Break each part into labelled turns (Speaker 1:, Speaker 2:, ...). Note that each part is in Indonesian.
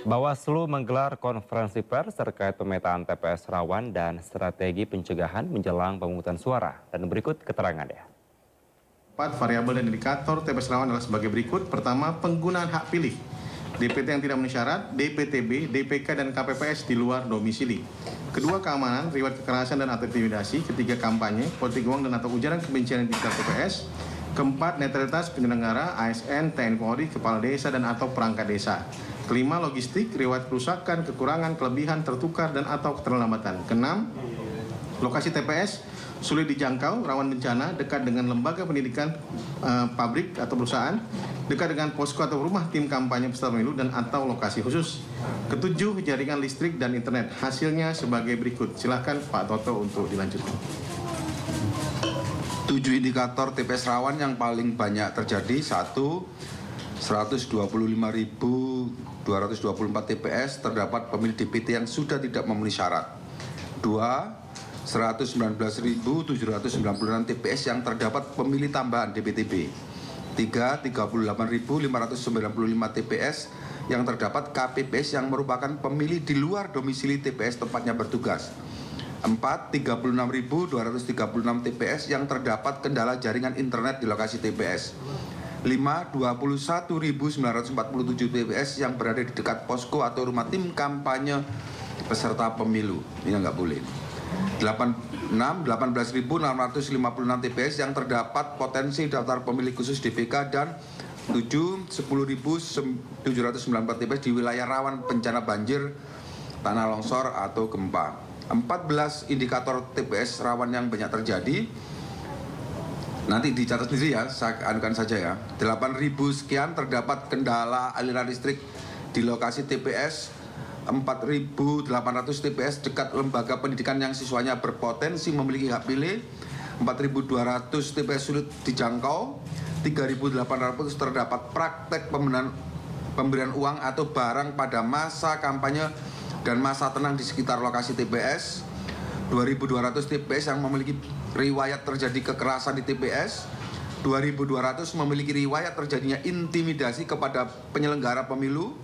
Speaker 1: Bawaslu menggelar konferensi pers terkait pemetaan TPS rawan dan strategi pencegahan menjelang pemungutan suara. Dan berikut keterangannya.
Speaker 2: 4 variabel dan indikator TPS rawan adalah sebagai berikut. Pertama, penggunaan hak pilih. DPT yang tidak memenuhi syarat, DPTB, DPK, dan KPPS di luar domisili. Kedua, keamanan, riwayat kekerasan dan atau intimidasi. Ketiga, kampanye, politik uang dan atau ujaran kebencian di sekitar TPS. Keempat, netralitas penyelenggara, ASN, TNI Polri, kepala desa dan atau perangkat desa. Kelima, logistik, riwayat kerusakan, kekurangan, kelebihan, tertukar, dan atau keterlambatan. Keenam, lokasi TPS sulit dijangkau, rawan bencana, dekat dengan lembaga pendidikan, pabrik atau perusahaan, dekat dengan posko atau rumah tim kampanye peserta pemilu dan atau lokasi khusus. Ketujuh, jaringan listrik dan internet. Hasilnya sebagai berikut. Silakan Pak Toto untuk dilanjutkan.
Speaker 3: 7 indikator TPS rawan yang paling banyak terjadi. 1. 125.224 TPS terdapat pemilih DPT yang sudah tidak memenuhi syarat. 2. 119.796 TPS yang terdapat pemilih tambahan DPTB. 3. 38.595 TPS yang terdapat KPPS yang merupakan pemilih di luar domisili TPS tempatnya bertugas. 4. 36.236 TPS yang terdapat kendala jaringan internet di lokasi TPS. 5. 21.947 TPS yang berada di dekat posko atau rumah tim kampanye peserta pemilu. Ini nggak boleh. 6. 18.656 TPS yang terdapat potensi daftar pemilih khusus DPK dan 7. 10.794 TPS di wilayah rawan bencana banjir, tanah longsor atau gempa. 14 indikator TPS rawan yang banyak terjadi. Nanti dicatat sendiri ya, saya anukan saja ya. 8.000 sekian terdapat kendala aliran listrik di lokasi TPS. 4.800 TPS dekat lembaga pendidikan yang siswanya berpotensi memiliki hak pilih. 4.200 TPS sulit dijangkau. 3.800 terdapat praktek pemberian uang atau barang pada masa kampanye dan masa tenang di sekitar lokasi TPS. 2.200 TPS yang memiliki riwayat terjadi kekerasan di TPS. 2.200 memiliki riwayat terjadinya intimidasi kepada penyelenggara pemilu.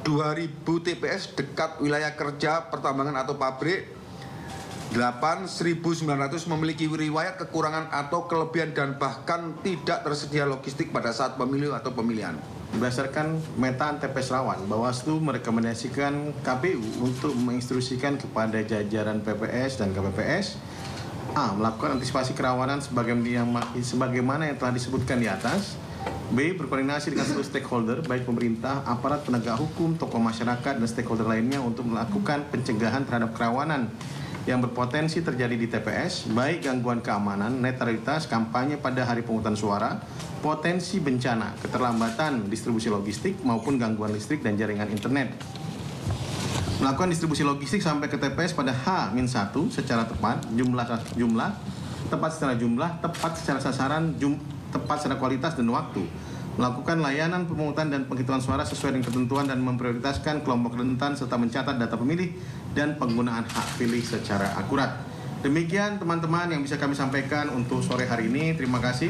Speaker 3: 2.000 TPS dekat wilayah kerja, pertambangan atau pabrik. 8. 1.900 memiliki riwayat kekurangan atau kelebihan dan bahkan tidak tersedia logistik pada saat pemilu atau pemilihan.
Speaker 2: Berdasarkan pemetaan TPS rawan, Bawaslu merekomendasikan KPU untuk menginstruksikan kepada jajaran PPS dan KPPS A. Melakukan antisipasi kerawanan sebagaimana yang telah disebutkan di atas. B. Berkoordinasi dengan seluruh stakeholder, baik pemerintah, aparat penegak hukum, tokoh masyarakat, dan stakeholder lainnya untuk melakukan pencegahan terhadap kerawanan yang berpotensi terjadi di TPS, baik gangguan keamanan, netralitas, kampanye pada hari pemungutan suara, potensi bencana, keterlambatan distribusi logistik, maupun gangguan listrik dan jaringan internet. Melakukan distribusi logistik sampai ke TPS pada H-1 secara tepat, jumlah, tepat secara jumlah, tepat secara sasaran, tepat secara kualitas dan waktu. Melakukan layanan pemungutan dan penghitungan suara sesuai dengan ketentuan dan memprioritaskan kelompok rentan serta mencatat data pemilih dan penggunaan hak pilih secara akurat. Demikian teman-teman yang bisa kami sampaikan untuk sore hari ini. Terima kasih.